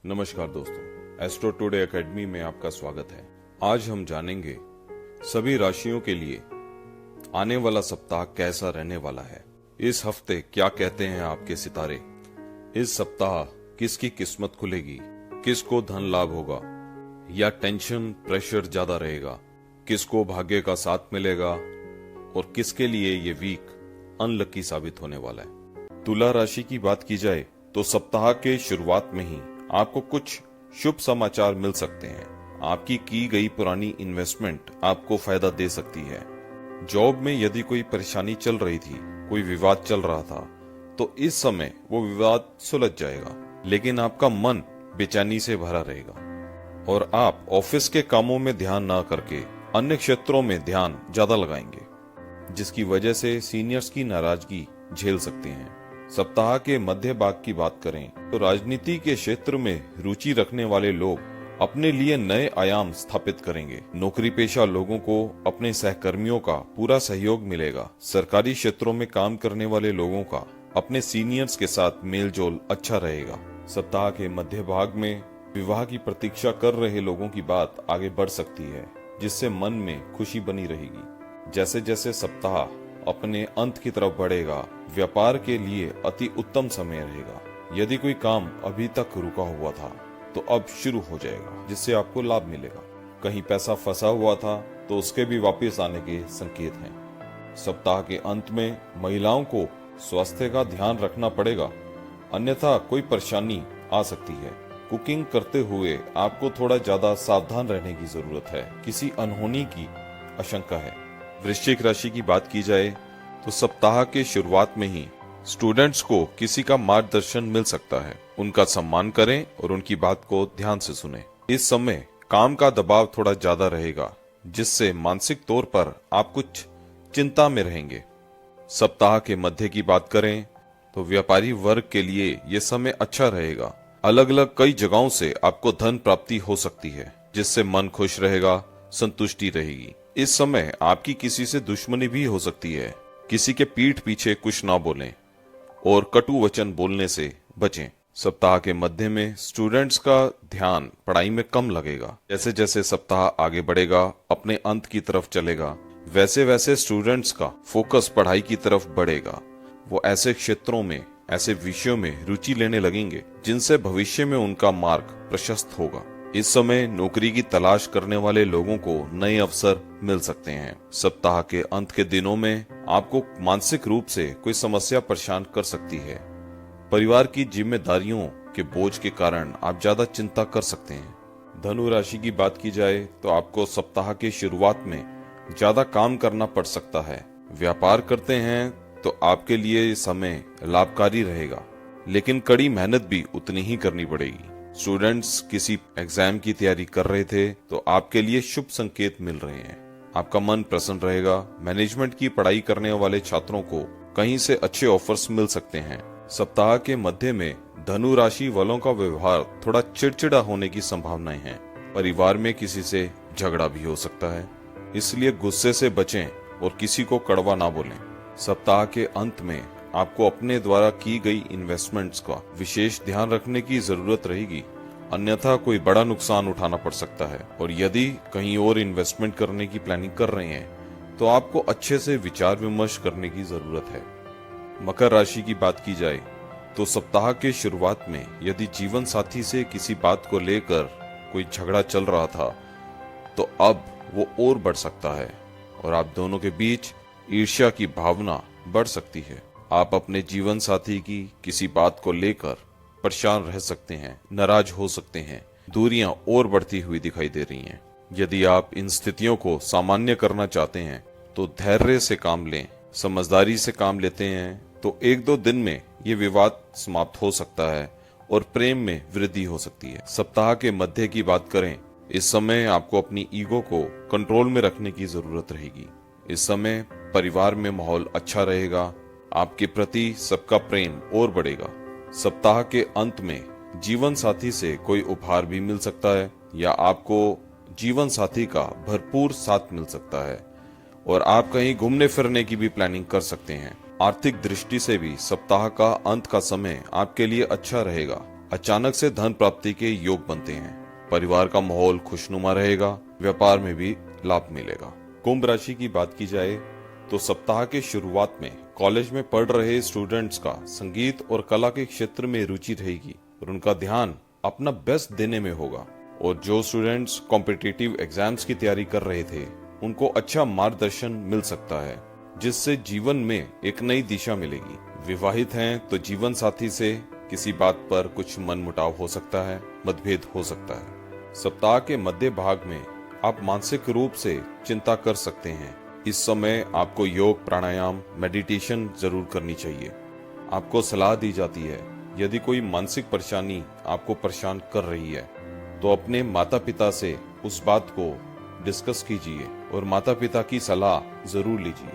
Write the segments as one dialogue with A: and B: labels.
A: नमस्कार दोस्तों, astro today academy में आपका स्वागत है। आज हम जानेंगे सभी राशियों के लिए आने वाला सप्ताह कैसा रहने वाला है। इस हफ्ते क्या कहते हैं आपके सितारे। इस सप्ताह किसकी किस्मत खुलेगी, किसको धन लाभ होगा या टेंशन प्रेशर ज्यादा रहेगा, किसको भाग्य का साथ मिलेगा और किसके लिए ये वीक अनलकी साबित होने वाला है। तुला राशि की बात की जाए तो सप्ताह के शुरुआत में ही आपको कुछ शुभ समाचार मिल सकते हैं। आपकी की गई पुरानी इन्वेस्टमेंट आपको फायदा दे सकती है। जॉब में यदि कोई परेशानी चल रही थी, कोई विवाद चल रहा था, तो इस समय वो विवाद सुलझ जाएगा, लेकिन आपका मन बेचैनी से भरा रहेगा और आप ऑफिस के कामों में ध्यान न करके अन्य क्षेत्रों में ध्यान ज्यादा लगाएंगे, जिसकी वजह से सीनियर्स की नाराजगी झेल सकते हैं। सप्ताह के मध्य भाग की बात करें तो राजनीति के क्षेत्र में रुचि रखने वाले लोग अपने लिए नए आयाम स्थापित करेंगे। नौकरी पेशा लोगों को अपने सहकर्मियों का पूरा सहयोग मिलेगा। सरकारी क्षेत्रों में काम करने वाले लोगों का अपने सीनियर्स के साथ मेलजोल अच्छा रहेगा। सप्ताह के मध्य भाग में विवाह की प्रतीक्षा कर रहे लोगों की बात आगे बढ़ सकती है, जिससे मन में खुशी बनी रहेगी। जैसे जैसे सप्ताह अपने अंत की तरफ बढ़ेगा, व्यापार के लिए अति उत्तम समय रहेगा। यदि कोई काम अभी तक रुका हुआ था तो अब शुरू हो जाएगा, जिससे आपको लाभ मिलेगा। कहीं पैसा फंसा हुआ था तो उसके भी वापस आने के संकेत हैं। सप्ताह के अंत में महिलाओं को स्वास्थ्य का ध्यान रखना पड़ेगा, अन्यथा कोई परेशानी आ सकती है। कुकिंग करते हुए आपको थोड़ा ज्यादा सावधान रहने की जरूरत है, किसी अनहोनी की आशंका है। वृश्चिक राशि की बात की जाए तो सप्ताह के शुरुआत में ही स्टूडेंट्स को किसी का मार्गदर्शन मिल सकता है। उनका सम्मान करें और उनकी बात को ध्यान से सुनें। इस समय काम का दबाव थोड़ा ज्यादा रहेगा, जिससे मानसिक तौर पर आप कुछ चिंता में रहेंगे। सप्ताह के मध्य की बात करें तो व्यापारी वर्ग के लिए ये समय अच्छा रहेगा। अलग अलग कई जगहों से आपको धन प्राप्ति हो सकती है, जिससे मन खुश रहेगा, संतुष्टि रहेगी। इस समय आपकी किसी से दुश्मनी भी हो सकती है। किसी के पीठ पीछे कुछ ना बोलें और कटु वचन बोलने से बचें। सप्ताह के मध्य में स्टूडेंट्स का ध्यान पढ़ाई में कम लगेगा। जैसे जैसे सप्ताह आगे बढ़ेगा, अपने अंत की तरफ चलेगा, वैसे वैसे स्टूडेंट्स का फोकस पढ़ाई की तरफ बढ़ेगा। वो ऐसे क्षेत्रों में, ऐसे विषयों में रुचि लेने लगेंगे जिनसे भविष्य में उनका मार्ग प्रशस्त होगा। इस समय नौकरी की तलाश करने वाले लोगों को नए अवसर मिल सकते हैं। सप्ताह के अंत के दिनों में आपको मानसिक रूप से कोई समस्या परेशान कर सकती है। परिवार की जिम्मेदारियों के बोझ के कारण आप ज्यादा चिंता कर सकते हैं। धनु राशि की बात की जाए तो आपको सप्ताह की शुरुआत में ज्यादा काम करना पड़ सकता है। व्यापार करते हैं तो आपके लिए ये समय लाभकारी रहेगा, लेकिन कड़ी मेहनत भी उतनी ही करनी पड़ेगी। स्टूडेंट्स किसी एग्जाम की तैयारी कर रहे थे तो आपके लिए शुभ संकेत मिल रहे हैं। आपका मन प्रसन्न रहेगा। मैनेजमेंट की पढ़ाई करने वाले छात्रों को कहीं से अच्छे ऑफर्स मिल सकते हैं। सप्ताह के मध्य में धनु राशि वालों का व्यवहार थोड़ा चिड़चिड़ा होने की संभावनाएं हैं। परिवार में किसी से झगड़ा भी हो सकता है, इसलिए गुस्से से बचें और किसी को कड़वा ना बोलें। सप्ताह के अंत में आपको अपने द्वारा की गई इन्वेस्टमेंट्स का विशेष ध्यान रखने की जरूरत रहेगी, अन्यथा कोई बड़ा नुकसान उठाना पड़ सकता है। और यदि कहीं और इन्वेस्टमेंट करने की प्लानिंग कर रहे हैं तो आपको अच्छे से विचार विमर्श करने की जरूरत है। मकर राशि की बात की जाए तो सप्ताह के शुरुआत में यदि जीवन साथी से किसी बात को लेकर कोई झगड़ा चल रहा था तो अब वो और बढ़ सकता है और आप दोनों के बीच ईर्ष्या की भावना बढ़ सकती है। आप अपने जीवन साथी की किसी बात को लेकर परेशान रह सकते हैं, नाराज हो सकते हैं। दूरियां और बढ़ती हुई दिखाई दे रही हैं। यदि आप इन स्थितियों को सामान्य करना चाहते हैं तो धैर्य से काम लें। समझदारी से काम लेते हैं तो 1-2 दिन में ये विवाद समाप्त हो सकता है और प्रेम में वृद्धि हो सकती है। सप्ताह के मध्य की बात करें, इस समय आपको अपनी ईगो को कंट्रोल में रखने की जरूरत रहेगी। इस समय परिवार में माहौल अच्छा रहेगा। आपके प्रति सबका प्रेम और बढ़ेगा। सप्ताह के अंत में जीवन साथी से कोई उपहार भी मिल सकता है या आपको जीवन साथी का भरपूर साथ मिल सकता है और आप कहीं घूमने फिरने की भी प्लानिंग कर सकते हैं। आर्थिक दृष्टि से भी सप्ताह का अंत का समय आपके लिए अच्छा रहेगा। अचानक से धन प्राप्ति के योग बनते हैं। परिवार का माहौल खुशनुमा रहेगा, व्यापार में भी लाभ मिलेगा। कुंभ राशि की बात की जाए तो सप्ताह के शुरुआत में कॉलेज में पढ़ रहे स्टूडेंट्स का संगीत और कला के क्षेत्र में रुचि रहेगी और उनका ध्यान अपना बेस्ट देने में होगा। और जो स्टूडेंट्स कॉम्पिटिटिव एग्जाम्स की तैयारी कर रहे थे उनको अच्छा मार्गदर्शन मिल सकता है, जिससे जीवन में एक नई दिशा मिलेगी। विवाहित हैं तो जीवन साथी से किसी बात पर कुछ मनमुटाव हो सकता है, मतभेद हो सकता है। सप्ताह के मध्य भाग में आप मानसिक रूप से चिंता कर सकते हैं। इस समय आपको योग, प्राणायाम, मेडिटेशन जरूर करनी चाहिए। आपको सलाह दी जाती है यदि कोई मानसिक परेशानी आपको परेशान कर रही है तो अपने माता पिता से उस बात को डिस्कस कीजिए और माता पिता की सलाह जरूर लीजिए।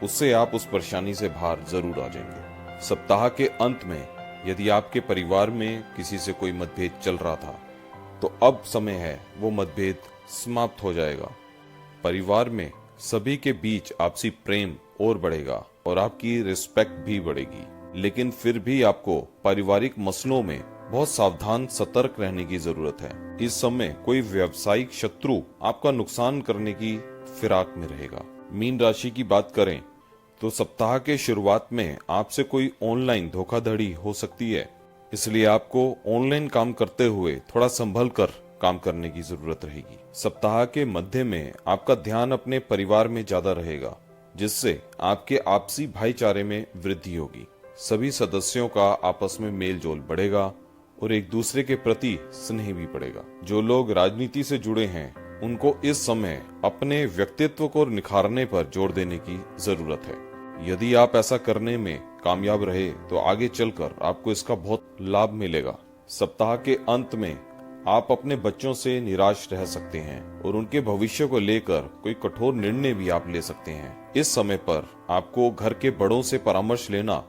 A: उससे आप उस परेशानी से बाहर जरूर आ जाएंगे। सप्ताह के अंत में यदि आपके परिवार में किसी से कोई मतभेद चल रहा था तो अब समय है वो मतभेद समाप्त हो जाएगा। परिवार में सभी के बीच आपसी प्रेम और बढ़ेगा और आपकी रिस्पेक्ट भी बढ़ेगी। लेकिन फिर भी आपको पारिवारिक मसलों में बहुत सावधान सतर्क रहने की जरूरत है। इस समय कोई व्यावसायिक शत्रु आपका नुकसान करने की फिराक में रहेगा। मीन राशि की बात करें तो सप्ताह के शुरुआत में आपसे कोई ऑनलाइन धोखाधड़ी हो सकती है, इसलिए आपको ऑनलाइन काम करते हुए थोड़ा संभल कर काम करने की जरूरत रहेगी। सप्ताह के मध्य में आपका ध्यान अपने परिवार में ज्यादा रहेगा, जिससे आपके आपसी भाईचारे में वृद्धि होगी। सभी सदस्यों का आपस में मेल जोल बढ़ेगा और एक दूसरे के प्रति स्नेह भी बढ़ेगा। जो लोग राजनीति से जुड़े हैं उनको इस समय अपने व्यक्तित्व को निखारने पर जोर देने की जरूरत है। यदि आप ऐसा करने में कामयाब रहे तो आगे चलकर आपको इसका बहुत लाभ मिलेगा। सप्ताह के अंत में आप अपने बच्चों से निराश रह सकते हैं और उनके भविष्य को लेकर कोई कठोर निर्णय भी आप ले सकते हैं। इस समय पर आपको घर के बड़ों से परामर्श लेना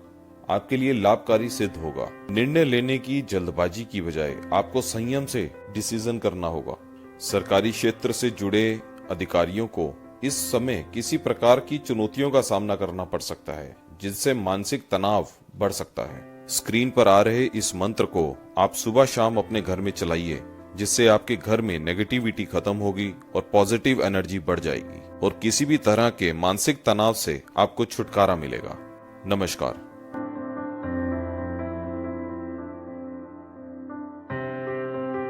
A: आपके लिए लाभकारी सिद्ध होगा। निर्णय लेने की जल्दबाजी की बजाय आपको संयम से डिसीजन करना होगा। सरकारी क्षेत्र से जुड़े अधिकारियों को इस समय किसी प्रकार की चुनौतियों का सामना करना पड़ सकता है, जिससे मानसिक तनाव बढ़ सकता है। स्क्रीन पर आ रहे इस मंत्र को आप सुबह शाम अपने घर में चलाइए, जिससे आपके घर में नेगेटिविटी खत्म होगी और पॉजिटिव एनर्जी बढ़ जाएगी और किसी भी तरह के मानसिक तनाव से आपको छुटकारा मिलेगा। नमस्कार।